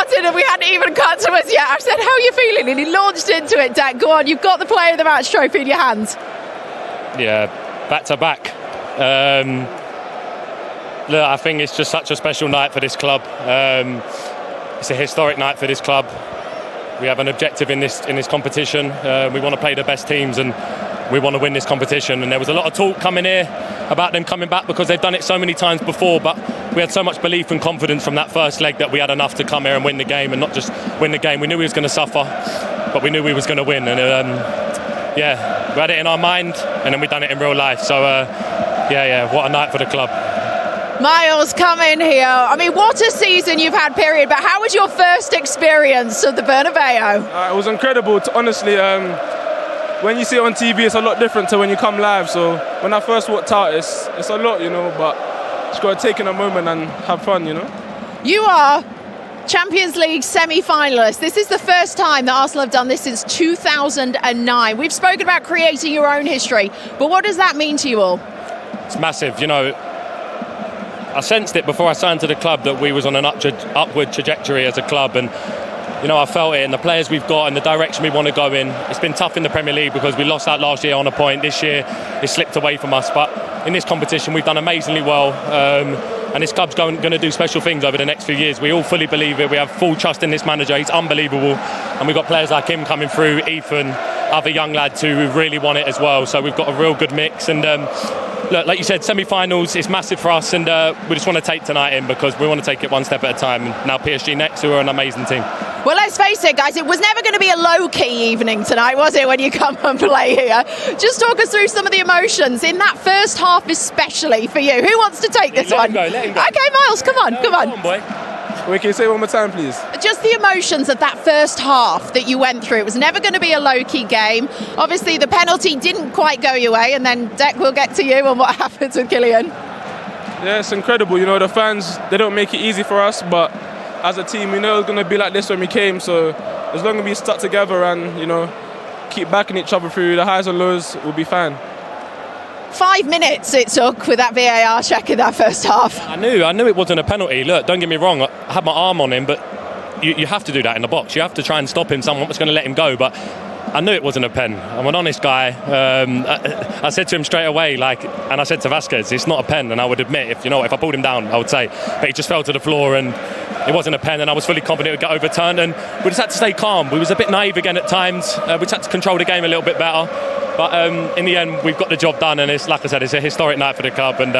started and we hadn't even cut to us yet. I said, how are you feeling? And he launched into it, Dec. Go on, you've got the Player of the Match trophy in your hands. Yeah, back to back. Look, I think it's just such a special night for this club. It's a historic night for this club. We have an objective in this competition. We want to play the best teams and we want to win this competition. And there was a lot of talk coming here about them coming back because they've done it so many times before, but we had so much belief and confidence from that first leg that we had enough to come here and win the game, and not just win the game. We knew we was going to suffer, but we knew we was going to win. And yeah, we had it in our mind and then we done it in real life. So yeah, what a night for the club. Miles, come in here. I mean, what a season you've had, period. But how was your first experience of the Bernabeu? It was incredible. Honestly, when you see it on TV, it's a lot different to when you come live. So when I first walked out, it's a lot, but just got to take in a moment and have fun, You are Champions League semi-finalists. This is the first time that Arsenal have done this since 2009. We've spoken about creating your own history, but what does that mean to you all? It's massive, I sensed it before I signed to the club that we was on an upward trajectory as a club, and I felt it in the players we've got and the direction we want to go in. It's been tough in the Premier League because we lost out last year on a point. This year it slipped away from us, but in this competition we've done amazingly well, and this club's going to do special things over the next few years. We all fully believe it. We have full trust in this manager. He's unbelievable, and we've got players like him coming through, Ethan, other young lads who really want it as well. So we've got a real good mix, and look, like you said, semi-finals is massive for us, and we just want to take tonight in because we want to take it one step at a time. And now PSG next, who are an amazing team. Well, let's face it, guys, it was never going to be a low-key evening tonight, was it, when you come and play here? Just talk us through some of the emotions in that first half, especially for you. Who wants to take this one? Let him go. Okay, Miles, come on. Come on, boy. Wait, can you say it one more time, please? Just the emotions of that first half that you went through. It was never going to be a low-key game. Obviously, the penalty didn't quite go your way, and then, Dec, we'll get to you and what happens with Kylian. Yeah, it's incredible. The fans, they don't make it easy for us, but as a team, we know it's going to be like this when we came. So as long as we stuck together and, keep backing each other through the highs and lows, we'll be fine. 5 minutes it took with that VAR check in that first half. I knew it wasn't a penalty. Look, don't get me wrong, I had my arm on him, but you have to do that in the box. You have to try and stop him. Someone was going to let him go, but I knew it wasn't a pen. I'm an honest guy. I said to him straight away, and I said to Vasquez, it's not a pen. And I would admit, if I pulled him down, I would say, but he just fell to the floor and it wasn't a pen, and I was fully confident it would get overturned. And we just had to stay calm. We was a bit naive again at times. We just had to control the game a little bit better. But in the end, we've got the job done, and it's, like I said, it's a historic night for the club. And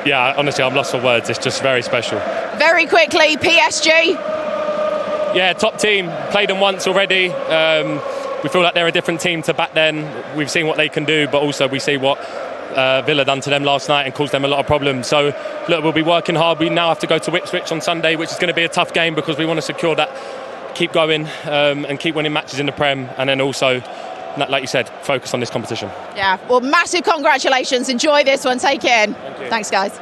yeah, honestly, I'm lost for words. It's just very special. Very quickly, PSG. Yeah, top team. Played them once already. We feel like they're a different team to back then. We've seen what they can do, but also we see what Villa done to them last night and caused them a lot of problems. So, look, we'll be working hard. We now have to go to Ipswich on Sunday, which is going to be a tough game because we want to secure that, keep going and keep winning matches in the Prem, and then also, like you said, focus on this competition. Yeah, well, massive congratulations. Enjoy this one. Take it in. Thanks, guys.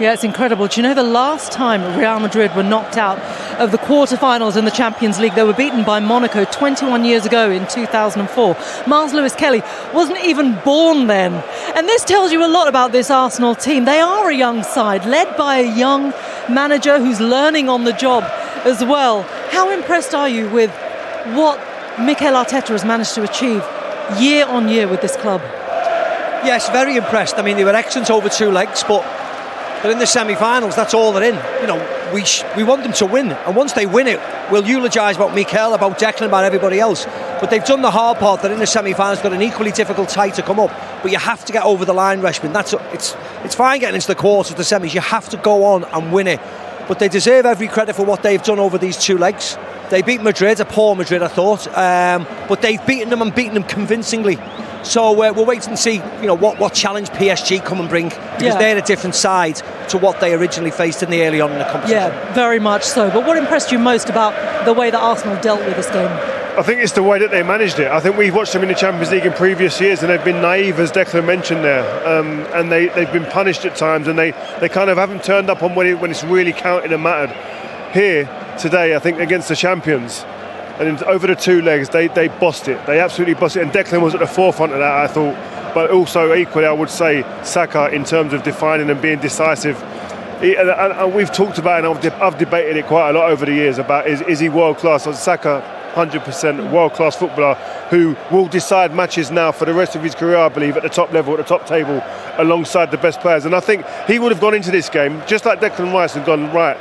Yeah, it's incredible. Do you know the last time Real Madrid were knocked out of the quarterfinals in the Champions League? They were beaten by Monaco 21 years ago in 2004. Miles Lewis-Kelly wasn't even born then. And this tells you a lot about this Arsenal team. They are a young side, led by a young manager who's learning on the job as well. How impressed are you with what Mikel Arteta has managed to achieve year on year with this club? Yes, very impressed. I mean, they were excellent over 2 legs, but in the semi-finals, that's all they're in. We want them to win, and once they win it, we'll eulogise about Mikel, about Declan, about everybody else. But they've done the hard part. That in the semi-finals, got an equally difficult tie to come up. But you have to get over the line, Reshman. It's fine getting into the quarters, the semis. You have to go on and win it. But they deserve every credit for what they've done over these 2 legs. They beat Madrid, a poor Madrid, I thought, but they've beaten them and beaten them convincingly. So we'll wait and see, what challenge PSG come and bring, because they're a different side to what they originally faced in the early on in the competition. Yeah, very much so. But what impressed you most about the way that Arsenal dealt with this game? I think it's the way that they managed it. I think we've watched them in the Champions League in previous years, and they've been naive, as Declan mentioned there, and they've been punished at times, and they kind of haven't turned up on when it's really counted and mattered. Here today, I think against the champions, and over the 2 legs, they bossed it. They absolutely bossed it, and Declan was at the forefront of that, I thought. But also equally, I would say Saka, in terms of defining and being decisive And we've talked about it, and I've debated it quite a lot over the years about is he world class? Saka, 100% world class footballer who will decide matches now for the rest of his career, I believe, at the top level, at the top table, alongside the best players. And I think he would have gone into this game just like Declan Rice and gone, right,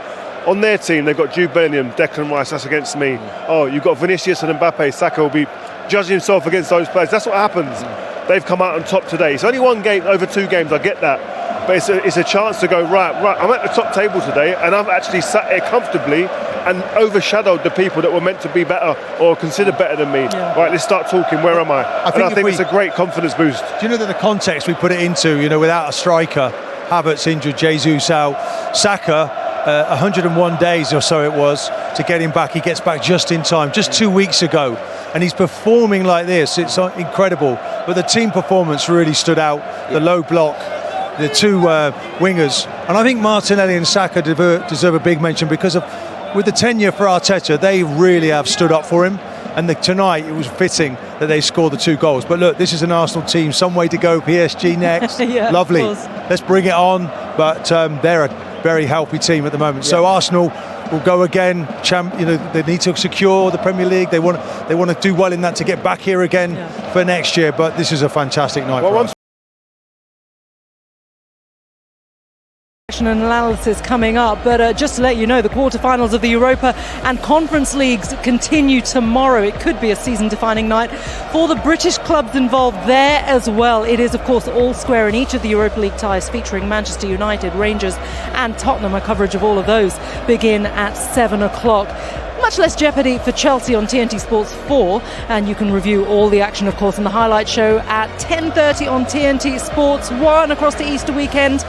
on their team they've got Jude Bellingham, Declan Rice, that's against me. Oh, you've got Vinicius and Mbappe. Saka will be judging himself against those players. That's what happens. They've come out on top today. It's only one game over 2 games, I get that. But it's a chance to go, right, I'm at the top table today, and I've actually sat here comfortably and overshadowed the people that were meant to be better or considered better than me. Yeah. Right, let's start talking. Where am I? I think it's a great confidence boost. Do you know that the context we put it into, without a striker, Havertz injured, Jesus out, Saka, 101 days or so it was to get him back. He gets back just in time, just 2 weeks ago, and he's performing like this. It's incredible. But the team performance really stood out. The low block, the 2 wingers, and I think Martinelli and Saka deserve a big mention because with the tenure for Arteta, they really have stood up for him. And tonight it was fitting that they scored the 2 goals. But look, this is an Arsenal team, some way to go. PSG next, yeah, lovely. Let's bring it on. But they're a very healthy team at the moment. Yeah. So Arsenal will go again. They need to secure the Premier League. They want to do well in that to get back here again for next year. But this is a fantastic night for us. And analysis coming up, but just to let you know, the quarterfinals of the Europa and Conference Leagues continue tomorrow. It could be a season-defining night for the British clubs involved there as well. It is, of course, all square in each of the Europa League ties, featuring Manchester United, Rangers and Tottenham. A coverage of all of those begin at 7 o'clock. Much less jeopardy for Chelsea on TNT Sports 4, and you can review all the action, of course, in the highlight show at 10:30 on TNT Sports 1 across the Easter weekend.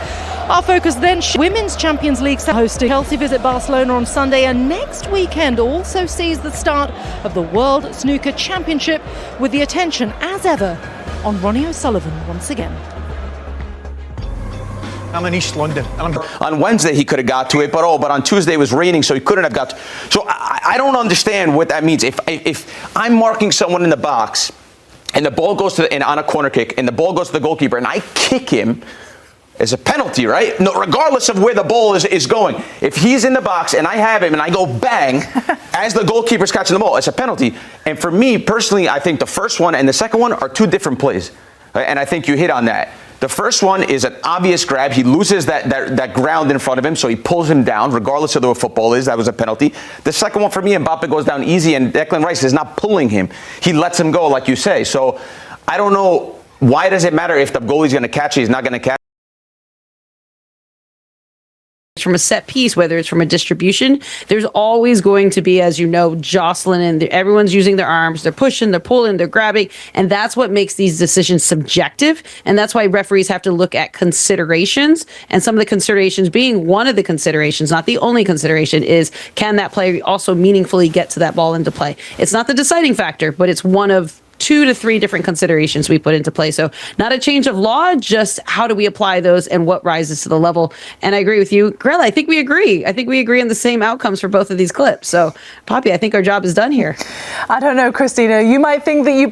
Our focus then, Women's Champions League hosting Chelsea visit Barcelona on Sunday, and next weekend also sees the start of the World Snooker Championship, with the attention, as ever, on Ronnie O'Sullivan once again. I'm in East London. On Wednesday he could have got to it, but on Tuesday it was raining, so he couldn't have got to. So I don't understand what that means. If I'm marking someone in the box and the ball goes on a corner kick and the ball goes to the goalkeeper and I kick him, it's a penalty, right? No, regardless of where the ball is going. If he's in the box and I have him and I go bang as the goalkeeper's catching the ball, it's a penalty. And for me personally, I think the first one and the second one are 2 different plays. Right? And I think you hit on that. The first one is an obvious grab. He loses that ground in front of him, so he pulls him down, regardless of what football is. That was a penalty. The second one for me, Mbappe goes down easy, and Declan Rice is not pulling him. He lets him go, like you say. So I don't know, why does it matter if the goalie's going to catch it, he's not going to catch it? From a set piece, whether it's from a distribution, there's always going to be, as you know, jostling, and everyone's using their arms, they're pushing, they're pulling, they're grabbing, and that's what makes these decisions subjective, and that's why referees have to look at considerations, and some of the considerations being one of the considerations, not the only consideration, is can that player also meaningfully get to that ball into play? It's not the deciding factor, but it's one of 2 to 3 different considerations we put into play. So not a change of law, just how do we apply those and what rises to the level. And I agree with you, Grella. I think we agree. I think we agree on the same outcomes for both of these clips. So, Poppy, I think our job is done here. I don't know, Christina. You might think that you